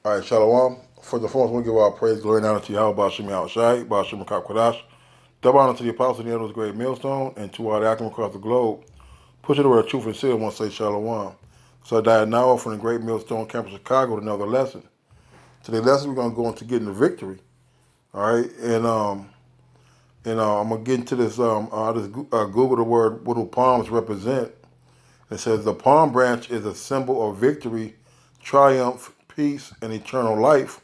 All right, Shalom. First and foremost, we give our praise, glory, and honor to Yahweh, Bashim Yahushai, Bashim Kodash. Double honor to the apostles and the elders, great millstone, and to all the active across the globe. Pushing the word of truth and seal, want to say Shalom. So I died now from the great millstone campus, Chicago, with another lesson. Today's lesson, we're going to go into getting the victory. All right, and I'm going to get into this, Google the word, what do palms represent? It says the palm branch is a symbol of victory, triumph, peace, and eternal life,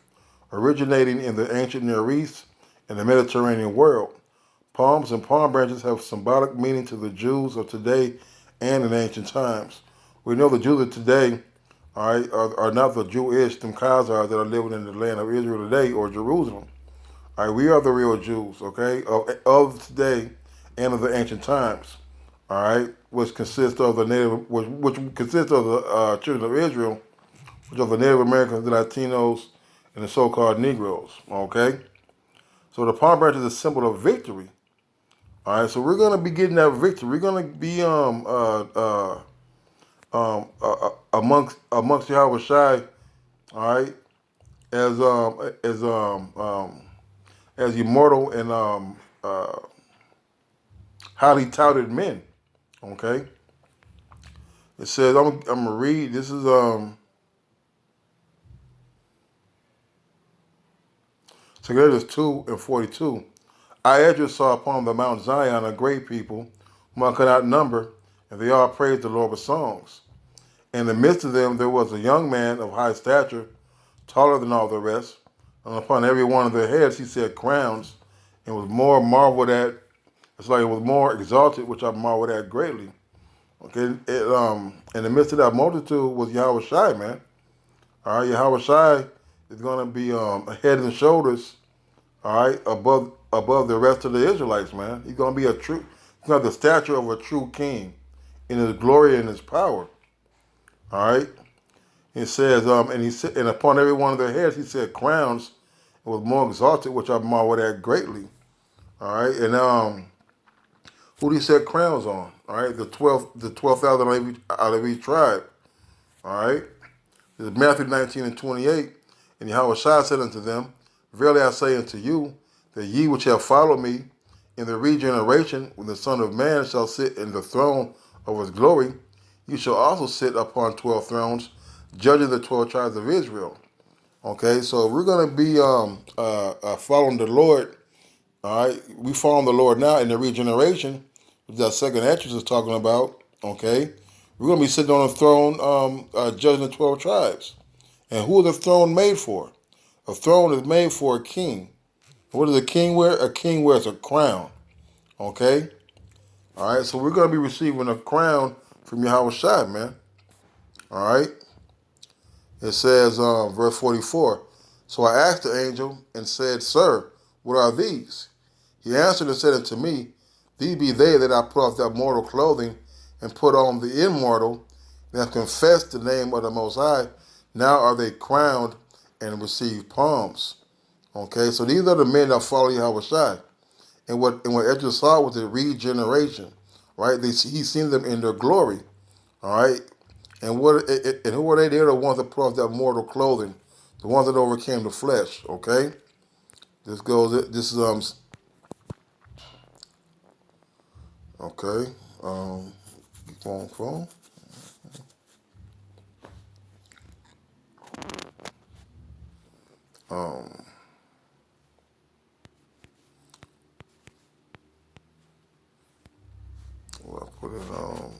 originating in the ancient Near East and the Mediterranean world. Palms and palm branches have symbolic meaning to the Jews of today and in ancient times. We know the Jews of today, all right, are not the Jewish, them Khazars that are living in the land of Israel today or Jerusalem. All right, we are the real Jews, okay, of today and of the ancient times. All right, which consists of the native, which consists of the children of Israel, which are the Native Americans, the Latinos, and the so-called Negroes. Okay, so the palm branch is a symbol of victory. All right, so we're gonna be getting that victory. We're gonna be amongst Yahweh Shai. All right, as as immortal and highly touted men. Okay, it says I'm gonna read. This is Exodus 2:42. I, Edras, saw upon the Mount Zion a great people, whom I could not number, and they all praised the Lord with songs. In the midst of them there was a young man of high stature, taller than all the rest, and upon every one of their heads he set crowns, and was more marveled at. It's like it was more exalted, which I marveled at greatly. Okay, in the midst of that multitude was Yahweh Shai, man. All right, Yahweh Shai is going to be head and shoulders, all right, above the rest of the Israelites, man. He's going to be he's going to have the stature of a true king in his glory and his power. All right. It says, and he said, and upon every one of their heads he said crowns, and was more exalted, which I marveled at greatly. All right, and who did he set crowns on? All right, the 12,000 out of each tribe. All right. This is Matthew 19:28. And Yahweh Shai said unto them, verily I say unto you, that ye which have followed me in the regeneration, when the Son of Man shall sit in the throne of his glory, you shall also sit upon 12 thrones, judging the 12 tribes of Israel. Okay, so we're going to be following the Lord. All right, we follow the Lord now in the regeneration, which that second entrance is talking about. Okay, we're going to be sitting on a throne, judging the 12 tribes. And who is the throne made for? A throne is made for a king. What does a king wear? A king wears a crown. Okay? All right, so we're going to be receiving a crown from Yahweh Shai, man. All right? It says, verse 44, so I asked the angel and said, sir, what are these? He answered and said unto me, these be they that I put off their mortal clothing and put on the immortal, and have confessed the name of the Most High. Now are they crowned and receive palms. Okay, so these are the men that follow Yahweh Shai. And what Ezra saw was the regeneration, right? He seen them in their glory, all right? And who were they? They're the ones that put off that mortal clothing, the ones that overcame the flesh, okay? This is, okay, keep on phone. Um, well, I put it on.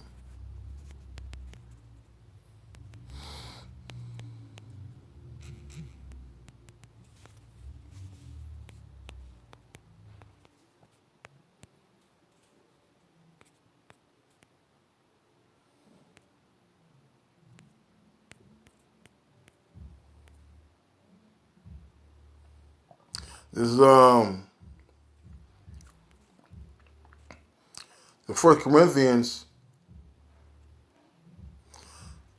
This is, the 1 Corinthians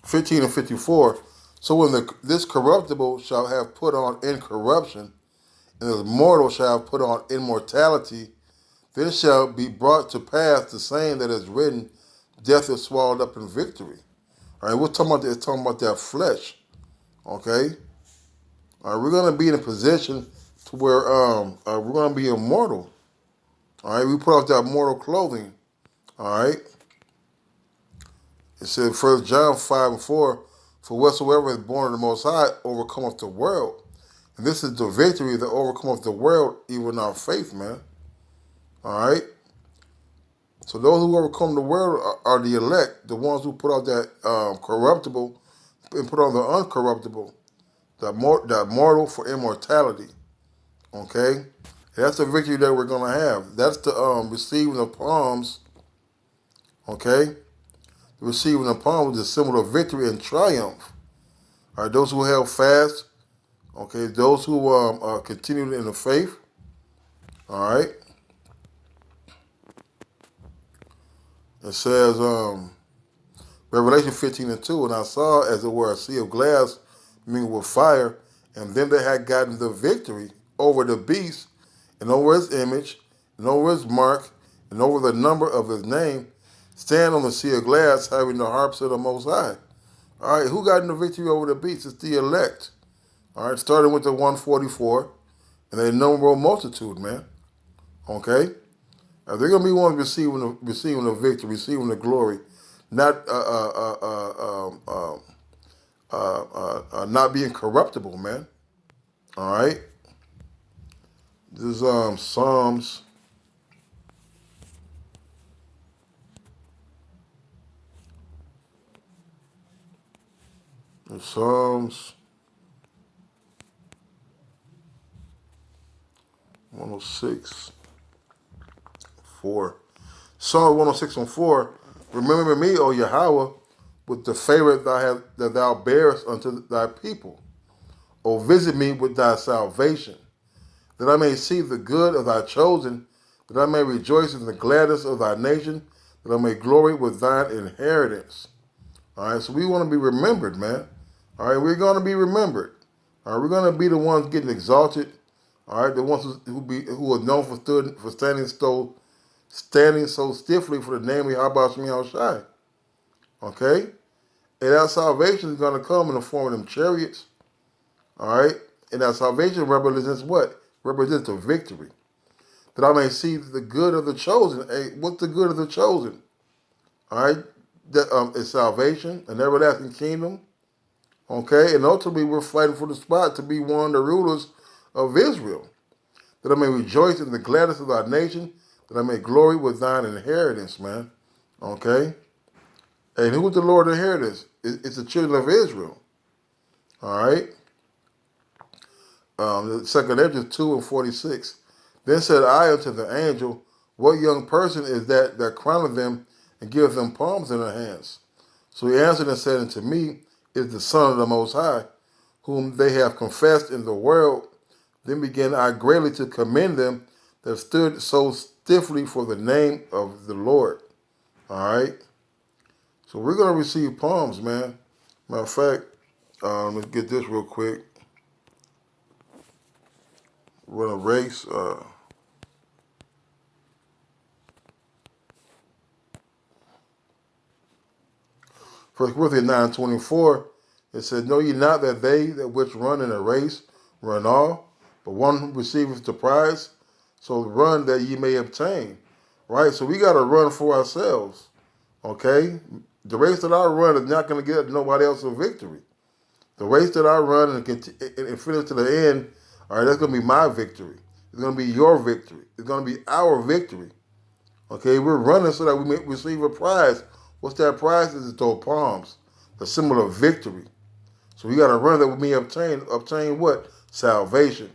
15:54. So when this corruptible shall have put on incorruption, and the mortal shall have put on immortality, then shall be brought to pass the saying that is written, death is swallowed up in victory. All right, we're talking about that flesh. Okay? All right, we're gonna be in a position to where we're gonna be immortal. All right, we put off that mortal clothing. All right, it said First John 5:4, for whatsoever is born of the Most High overcometh the world, and this is the victory that overcometh the world, even our faith, man. All right. So those who overcome the world are the elect, the ones who put out that corruptible and put on the uncorruptible, that mortal for immortality. Okay, and that's the victory that we're gonna have. That's the receiving of palms. Okay, the receiving of palms is a symbol of victory and triumph. All right, those who held fast. Okay, those who continued in the faith. All right, it says Revelation 15:2, and I saw as it were a sea of glass mingled with fire, and then they had gotten the victory over the beast, and over his image, and over his mark, and over the number of his name, stand on the sea of glass, having the harps of the Most High. All right, who got the victory over the beast? It's the elect. All right, starting with the 144, and the innumerable multitude, man. Okay, they're gonna be ones receiving the victory, receiving the glory, not not being corruptible, man. All right. This is Psalms. Psalms 106, 4. Psalm 106 and 4. Remember me, O Yahweh, with the favor that thou bearest unto thy people. O visit me with thy salvation, that I may see the good of thy chosen, that I may rejoice in the gladness of thy nation, that I may glory with thine inheritance. All right, so we want to be remembered, man. All right, we're going to be remembered. All right, we're going to be the ones getting exalted. All right, the ones who are known for standing so stiffly for the name of Yahweh Shemi Shai. Okay, and that salvation is going to come in the form of them chariots. All right, and that salvation represents what? Represents the victory. That I may see the good of the chosen. Hey, what's the good of the chosen? All right, that is salvation, an everlasting kingdom. Okay, and ultimately we're fighting for the spot to be one of the rulers of Israel, that I may rejoice in the gladness of thy nation, that I may glory with thine inheritance, man. Okay, and who is the Lord inheritance? It's the children of Israel. All right. The second Ezra 2:46. Then said I unto the angel, what young person is that crowneth them and giveth them palms in their hands? So he answered and said unto me, is the Son of the Most High, whom they have confessed in the world. Then began I greatly to commend them that stood so stiffly for the name of the Lord. All right. So we're going to receive palms, man. Matter of fact, let's get this real quick. We're going to race. 1 Corinthians 9:24, it says, know ye not that they that which run in a race run all, but one who receiveth the prize? So run that ye may obtain. Right? So we got to run for ourselves. Okay? The race that I run is not going to get nobody else a victory. The race that I run and finish to the end, all right, that's going to be my victory. It's going to be your victory. It's going to be our victory. Okay? We're running so that we may receive a prize. What's that prize? Is those palms, the symbol of victory. So we got to run that we may obtain what? Salvation.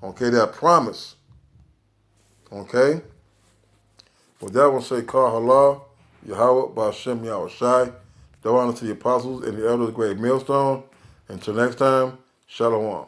Okay, that promise. Okay? With that, we'll say, Kal Halal, Yahweh, Ba'ashem, Yahweh Shai. Do honor to the apostles and the elders of the great millstone. Until next time, Shalom.